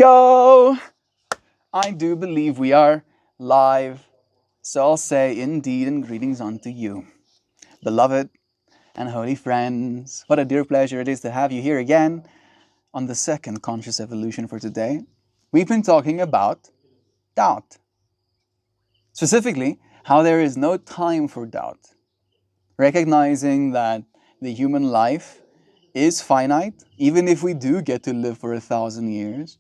go! I do believe we are live, so I'll say indeed and greetings unto you, beloved and holy friends. What a dear pleasure it is to have you here again on the second conscious evolution for today. We've been talking about doubt. Specifically, how there is no time for doubt. Recognizing that the human life is finite, even if we do get to live for 1,000 years.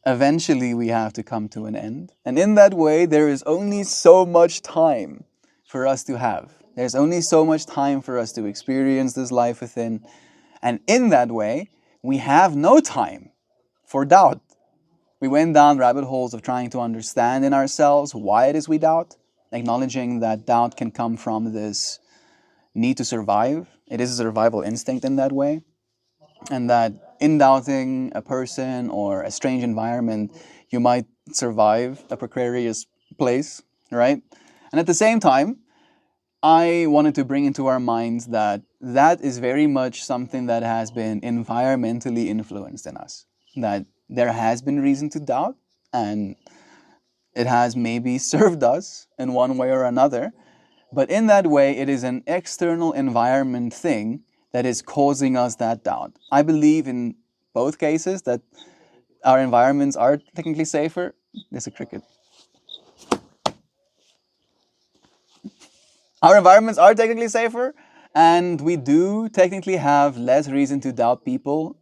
Eventually we have to come to an end. And in that way, there is only so much time for us to have. There's only so much time for us to experience this life within. And in that way, we have no time for doubt. We went down rabbit holes of trying to understand in ourselves why it is we doubt, acknowledging that doubt can come from this need to survive. It is a survival instinct in that way. And that in doubting a person or a strange environment, you might survive a precarious place, right? And at the same time, I wanted to bring into our minds that that is very much something that has been environmentally influenced in us. That there has been reason to doubt, and it has maybe served us in one way or another. But in that way, it is an external environment thing that is causing us that doubt. I believe in both cases that our environments are technically safer. There's a cricket. Our environments are technically safer, and we do technically have less reason to doubt people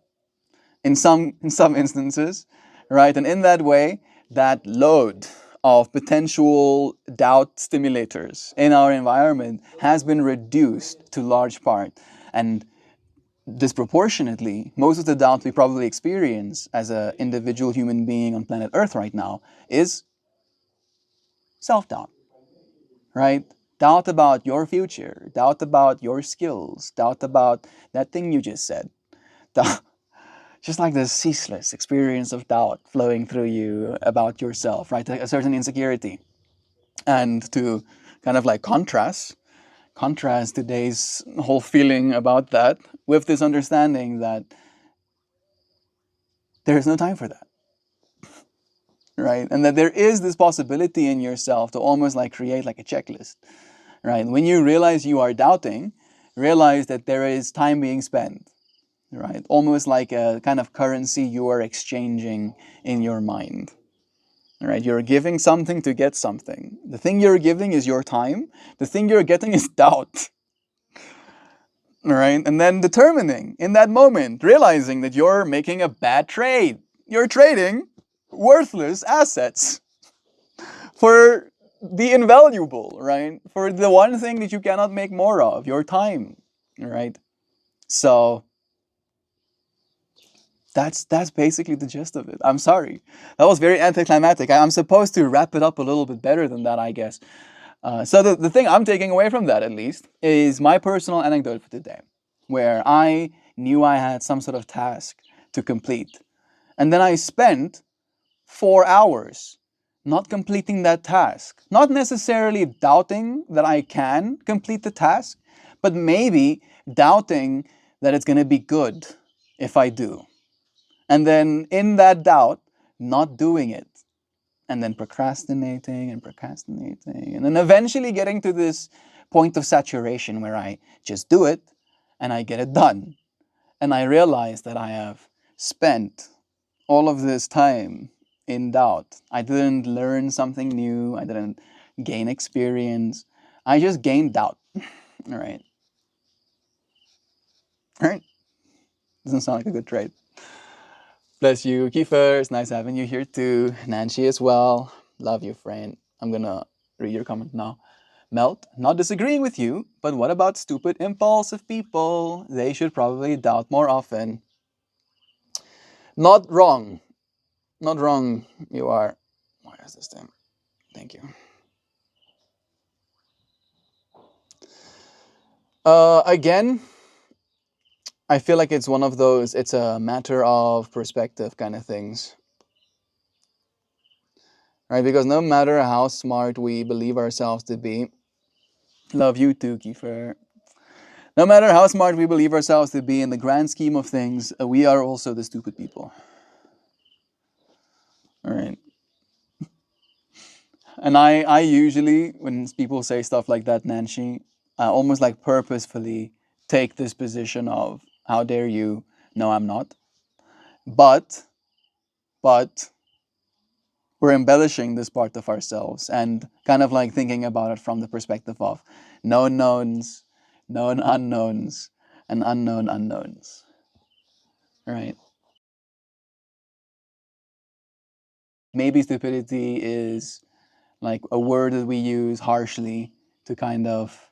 in some instances, right? And in that way, that load of potential doubt stimulators in our environment has been reduced to large part. And disproportionately, most of the doubt we probably experience as an individual human being on planet Earth right now is self-doubt, right? Doubt about your future, doubt about your skills, doubt about that thing you just said. Just like this ceaseless experience of doubt flowing through you about yourself, right? A certain insecurity. And to kind of like contrast today's whole feeling about that with this understanding that there is no time for that, right? And that there is this possibility in yourself to almost like create like a checklist, right? When you realize you are doubting, realize that there is time being spent, right? Almost like a kind of currency you are exchanging in your mind, right? You're giving something to get something. The thing you're giving is your time. The thing you're getting is doubt. Right? And then determining in that moment, realizing that you're making a bad trade. You're trading worthless assets for the invaluable, right? For the one thing that you cannot make more of, your time, right? So that's basically the gist of it. I'm sorry. That was very anticlimactic. I'm supposed to wrap it up a little bit better than that, I guess. So the thing I'm taking away from that, at least, is my personal anecdote for today, where I knew I had some sort of task to complete. And then I spent 4 hours not completing that task. Not necessarily doubting that I can complete the task, but maybe doubting that it's going to be good if I do. And then in that doubt, not doing it. And then procrastinating, and then eventually getting to this point of saturation where I just do it and I get it done. And I realize that I have spent all of this time in doubt. I didn't learn something new. I didn't gain experience. I just gained doubt. All right. All right. Doesn't sound like a good trade. Bless you, Kiefer. It's nice having you here too. Nancy as well. Love you, friend. I'm gonna read your comment now. Melt, not disagreeing with you, but what about stupid, impulsive people? They should probably doubt more often. Not wrong. Not wrong, you are. Why is this thing? Thank you. Again, I feel like it's one of those, it's a matter of perspective kind of things. Right? Because no matter how smart we believe ourselves to be, love you too, Kiefer. No matter how smart we believe ourselves to be, in the grand scheme of things, we are also the stupid people. All right. And I usually, when people say stuff like that, Nancy, I almost like purposefully take this position of, how dare you? No, I'm not. But, but we're embellishing this part of ourselves and kind of like thinking about it from the perspective of known knowns, known unknowns, and unknown unknowns. Right? Maybe stupidity is like a word that we use harshly to kind of,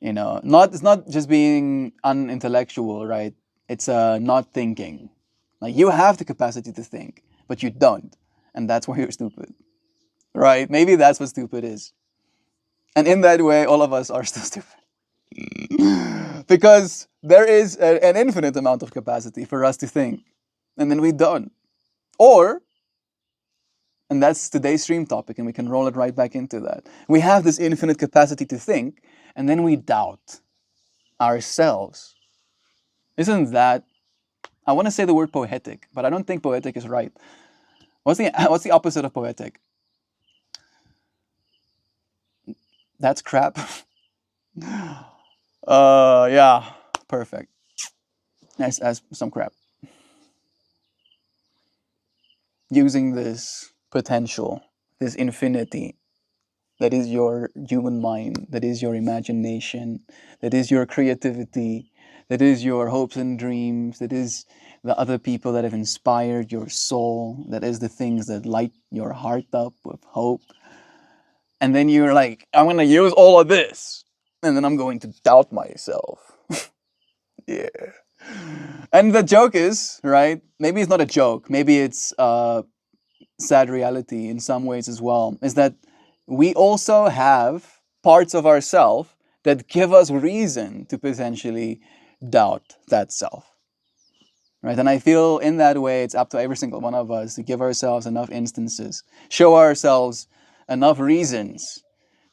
not, it's not just being unintellectual, right? It's not thinking. Like, you have the capacity to think, but you don't, and that's why you're stupid, right? Maybe that's what stupid is, and in that way, all of us are still stupid because there is an infinite amount of capacity for us to think, and then we don't, or, and that's today's stream topic, and we can roll it right back into that. We have this infinite capacity to think, and then we doubt ourselves. Isn't that, I want to say the word poetic, but I don't think poetic is right. What's the opposite of poetic? That's crap. Yeah, perfect. Nice as some crap. Using this potential, this infinity that is your human mind, that is your imagination, that is your creativity, that is your hopes and dreams, that is the other people that have inspired your soul, that is the things that light your heart up with hope. And then you're like, I'm going to use all of this, and then I'm going to doubt myself. Yeah. And the joke is, right? Maybe it's not a joke. Maybe it's sad reality in some ways as well, is that we also have parts of ourselves that give us reason to potentially doubt that self. Right? And I feel in that way, it's up to every single one of us to give ourselves enough instances, show ourselves enough reasons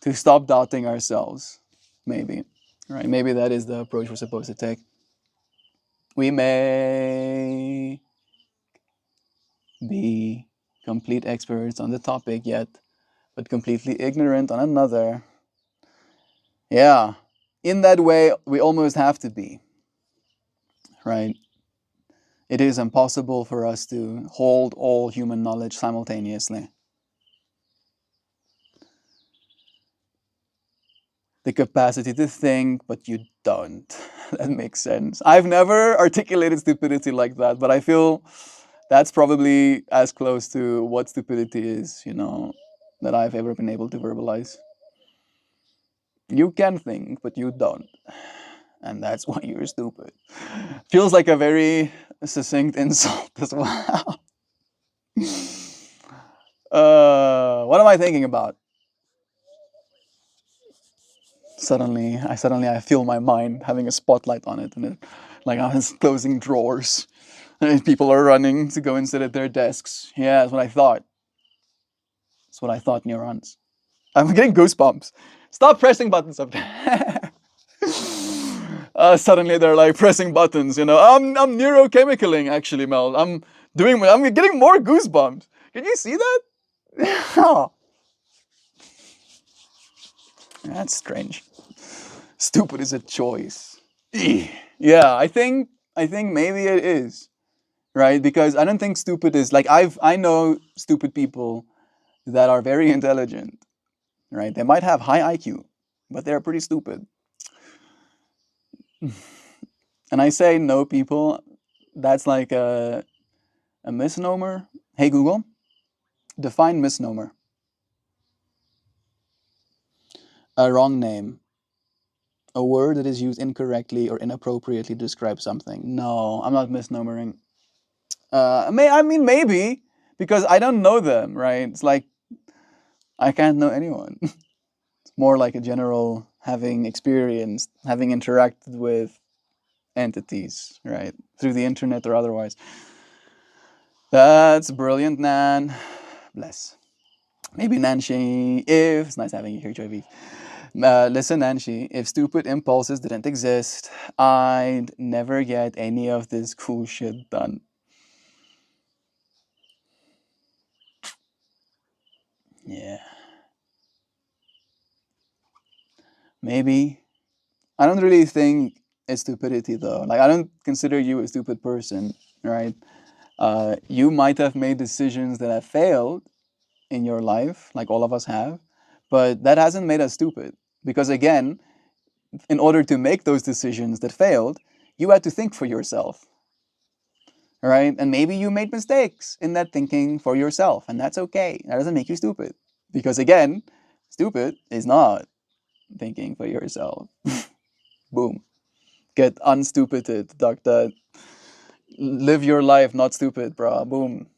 to stop doubting ourselves. Maybe. Right? Maybe that is the approach we're supposed to take. We may be complete experts on the topic yet, but completely ignorant on another. Yeah. In that way, we almost have to be. Right? It is impossible for us to hold all human knowledge simultaneously. The capacity to think, but you don't. That makes sense. I've never articulated stupidity like that, but I feel that's probably as close to what stupidity is, that I've ever been able to verbalize. You can think, but you don't. And that's why you're stupid. Feels like a very succinct insult as well. What am I thinking about? Suddenly I feel my mind having a spotlight on it, and like I was closing drawers, and people are running to go and sit at their desks. Yeah, that's what I thought. That's what I thought, neurons. I'm getting goosebumps. Stop pressing buttons up there. Suddenly they're like pressing buttons. I'm neurochemicaling actually, Mel. I'm getting more goosebumps. Can you see that? Oh, that's strange. Stupid is a choice. Yeah, I think maybe it is, right? Because I don't think stupid is like, I know stupid people that are very intelligent, right? They might have high IQ, but they're pretty stupid. And I say no people, that's like a misnomer. Hey Google, define misnomer. A wrong name. A word that is used incorrectly or inappropriately to describe something. No, I'm not misnomering. I mean, maybe, because I don't know them, right? It's like, I can't know anyone. It's more like a general having experienced, having interacted with entities, right? Through the internet or otherwise. That's brilliant, Nan. Bless. Maybe Nancy, if it's nice having you here, Joy. Listen, Nancy, if stupid impulses didn't exist, I'd never get any of this cool shit done. Yeah. Maybe. I don't really think it's stupidity though. Like I don't consider you a stupid person, right? You might have made decisions that have failed in your life, like all of us have, but that hasn't made us stupid. Because again, in order to make those decisions that failed, you had to think for yourself, right? And maybe you made mistakes in that thinking for yourself, and that's okay. That doesn't make you stupid. Because again, stupid is not thinking for yourself. Boom. Get unstupided, doctor. Live your life not stupid, bro. Boom.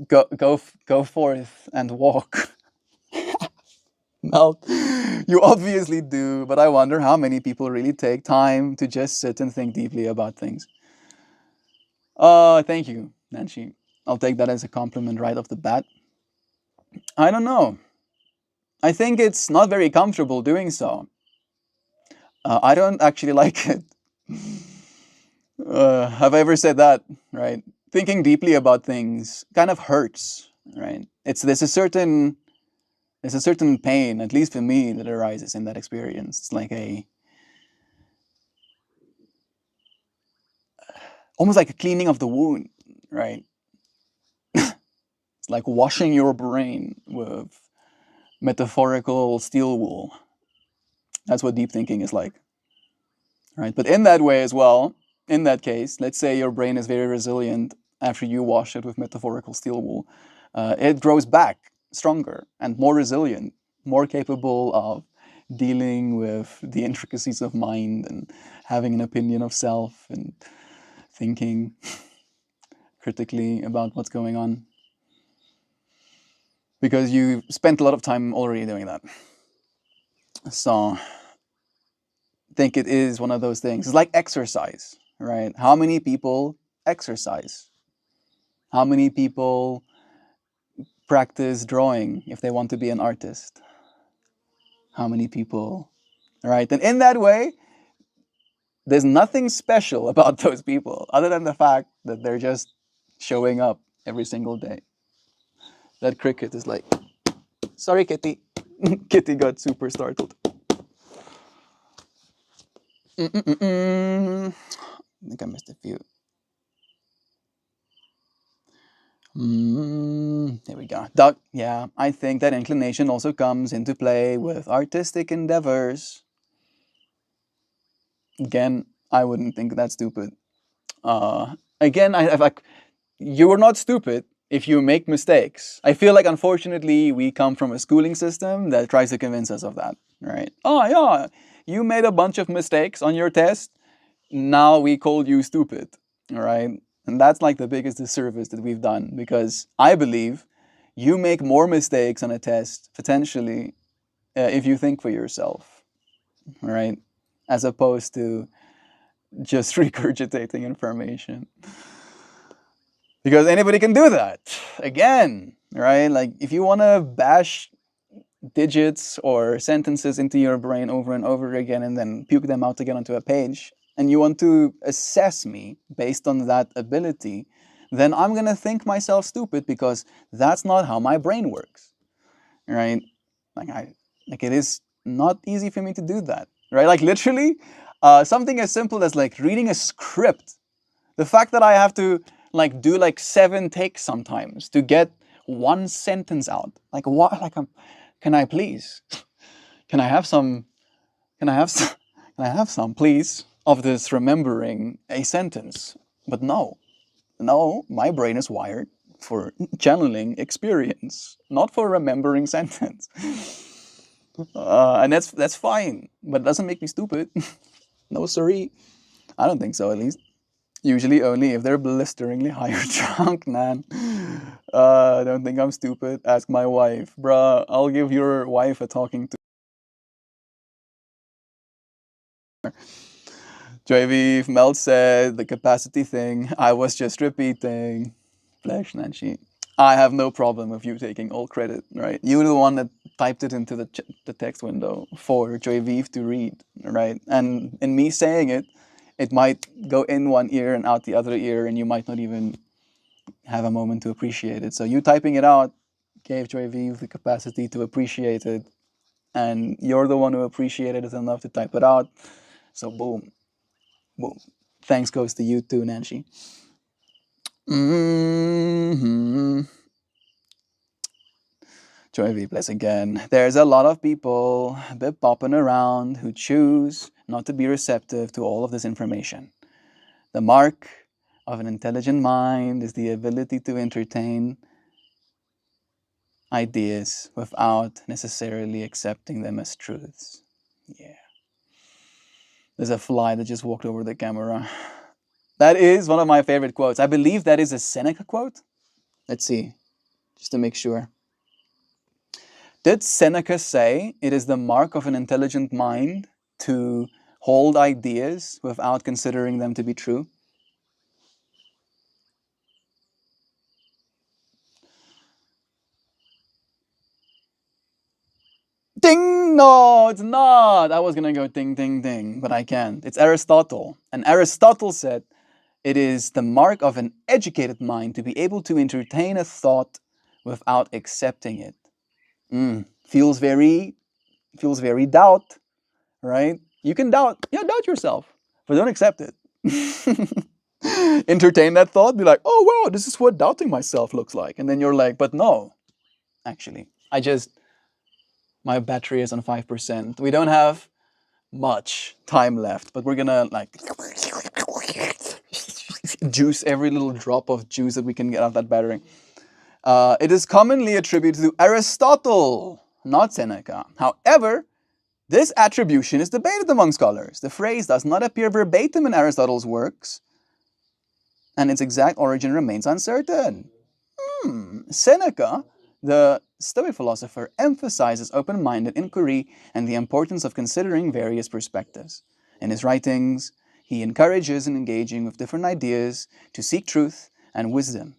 Go forth and walk. Melt. You obviously do, but I wonder how many people really take time to just sit and think deeply about things. Thank you, Nancy. I'll take that as a compliment right off the bat. I don't know. I think it's not very comfortable doing so. I don't actually like it. Have I ever said that? Right? Thinking deeply about things kind of hurts, right? There's a certain pain, at least for me, that arises in that experience. It's like almost like a cleaning of the wound, right? It's like washing your brain with metaphorical steel wool. That's what deep thinking is like, right? But in that way as well, in that case, let's say your brain is very resilient after you wash it with metaphorical steel wool. It grows back stronger and more resilient, more capable of dealing with the intricacies of mind and having an opinion of self and thinking critically about what's going on. Because you spent a lot of time already doing that. So I think it is one of those things. It's like exercise, right? How many people exercise? How many people practice drawing if they want to be an artist? How many people, right? And in that way, there's nothing special about those people other than the fact that they're just showing up every single day. That cricket is like, sorry, Kitty. Kitty got super startled. I think I missed a few. There we go. Duck, yeah, I think that inclination also comes into play with artistic endeavors. Again, I wouldn't think that's stupid. Again, I like you are not stupid if you make mistakes. I feel like unfortunately we come from a schooling system that tries to convince us of that, right? Oh yeah, you made a bunch of mistakes on your test. Now we call you stupid, all right? And that's like the biggest disservice that we've done because I believe you make more mistakes on a test potentially if you think for yourself, all right? As opposed to just regurgitating information. Because anybody can do that. Again, right? Like if you want to bash digits or sentences into your brain over and over again and then puke them out again onto a page, and you want to assess me based on that ability, then I'm going to think myself stupid because that's not how my brain works. Right? Like it is not easy for me to do that. Right? Like literally, something as simple as like reading a script. The fact that I have to like do like 7 takes sometimes to get one sentence out. Like what? Like can I please? Can I have some? Can I have some? Can I have some, please, of this remembering a sentence? But no, my brain is wired for channeling experience, not for remembering sentence. And that's fine, but it doesn't make me stupid. No, sorry. I don't think so, at least. Usually only if they're blisteringly high or drunk, man. I don't think I'm stupid. Ask my wife. Bruh, I'll give your wife a talking to. JV, Mel said the capacity thing. I was just repeating. Flesh, Nancy. I have no problem with you taking all credit, right? You were the one that typed it into the text window for JV to read, right? And in me saying it, it might go in one ear and out the other ear, and you might not even have a moment to appreciate it. So you typing it out gave Joy V the capacity to appreciate it, and you're the one who appreciated it enough to type it out. So boom, boom. Thanks goes to you too, Nancy. Mm-hmm. Joy V plays again. There's a lot of people a bit popping around who choose not to be receptive to all of this information. The mark of an intelligent mind is the ability to entertain ideas without necessarily accepting them as truths. Yeah. There's a fly that just walked over the camera. That is one of my favorite quotes. I believe that is a Seneca quote. Let's see, just to make sure. Did Seneca say it is the mark of an intelligent mind to hold ideas without considering them to be true? Ding! No, it's not. I was gonna go ding, ding, ding, but I can't. It's Aristotle. And Aristotle said it is the mark of an educated mind to be able to entertain a thought without accepting it. Feels very doubt, right? You can doubt, yeah, doubt yourself, but don't accept it. Entertain that thought, be like, oh wow, this is what doubting myself looks like. And then you're like, but no, actually, my battery is on 5%. We don't have much time left, but we're gonna like juice every little drop of juice that we can get out of that battery. It is commonly attributed to Aristotle, not Seneca. However, this attribution is debated among scholars. The phrase does not appear verbatim in Aristotle's works, and its exact origin remains uncertain. Seneca, the Stoic philosopher, emphasizes open-minded inquiry and the importance of considering various perspectives. In his writings, he encourages in engaging with different ideas to seek truth and wisdom.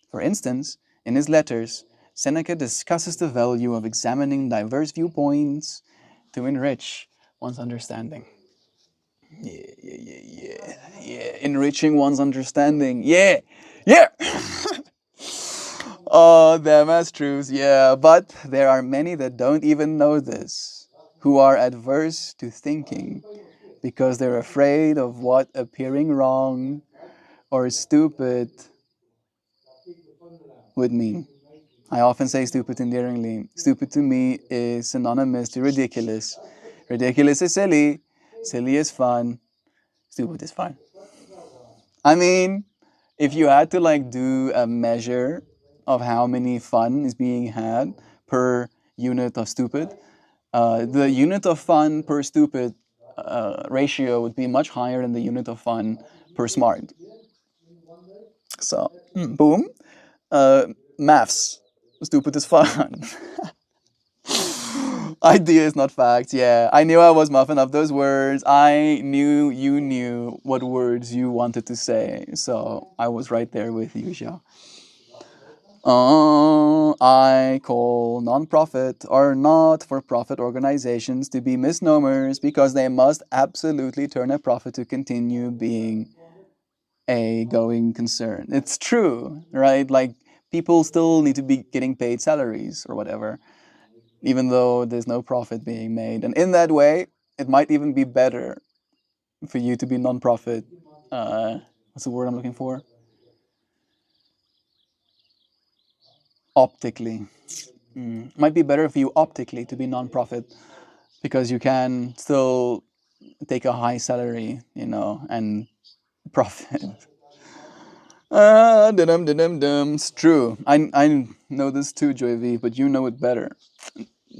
For instance, in his letters, Seneca discusses the value of examining diverse viewpoints to enrich one's understanding. Yeah. Enriching one's understanding. Yeah. Oh, them as truths, yeah. But there are many that don't even know this, who are adverse to thinking because they're afraid of what appearing wrong or stupid would mean. I often say stupid endearingly. Stupid to me is synonymous to ridiculous. Ridiculous is silly. Silly is fun. Stupid is fun. I mean, if you had to like do a measure of how many fun is being had per unit of stupid, the unit of fun per stupid ratio would be much higher than the unit of fun per smart. So, boom. Maths. Stupid is fun. Ideas, not facts. Yeah, I knew I was muffing up those words. I knew you knew what words you wanted to say. So I was right there with you, Xiao. I call non-profit or not-for-profit organizations to be misnomers because they must absolutely turn a profit to continue being a going concern. It's true, right? Like people still need to be getting paid salaries or whatever, even though there's no profit being made. And in that way, it might even be better for you to be non-profit. What's the word I'm looking for? Optically. Might be better for you optically to be non-profit because you can still take a high salary, and profit. It's true. I know this too, Joy V, but you know it better.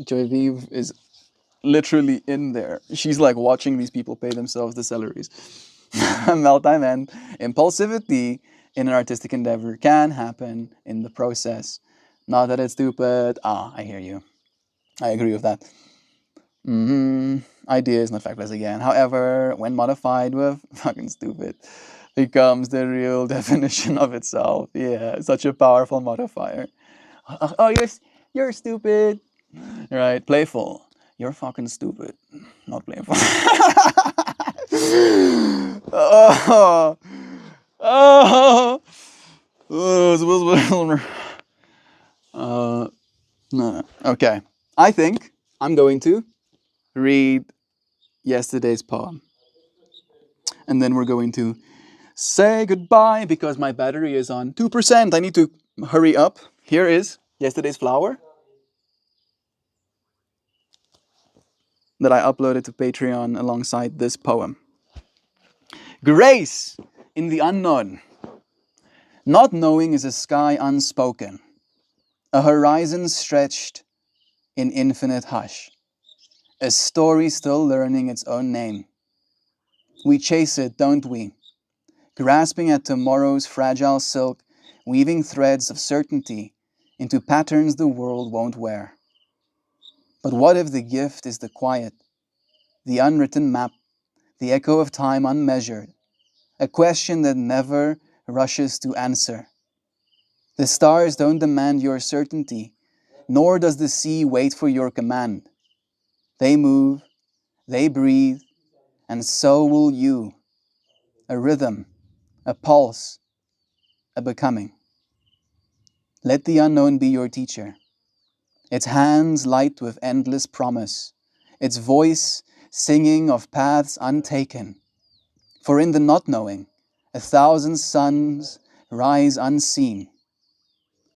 Joy V is literally in there. She's like watching these people pay themselves the salaries. Meltime and impulsivity in an artistic endeavor can happen in the process. Not that it's stupid. I hear you. I agree with that. Idea is not factless again. However, when modified with fucking stupid, becomes the real definition of itself. Yeah, such a powerful modifier. Oh, you're stupid. Right, playful. You're fucking stupid. Not playful. oh, oh, oh, No. Okay. I think I'm going to read yesterday's poem. And then we're going to say goodbye because my battery is on 2%. I need to hurry up. Here is yesterday's flower that I uploaded to Patreon alongside this poem. Grace in the unknown. Not knowing is a sky unspoken, a horizon stretched in infinite hush, a story still learning its own name. We chase it, don't we? Grasping at tomorrow's fragile silk, weaving threads of certainty into patterns the world won't wear. But what if the gift is the quiet, the unwritten map, the echo of time unmeasured, a question that never rushes to answer? The stars don't demand your certainty, nor does the sea wait for your command. They move, they breathe, and so will you. A rhythm, a pulse, a becoming. Let the unknown be your teacher, its hands light with endless promise, its voice singing of paths untaken. For in the not knowing, 1,000 suns rise unseen,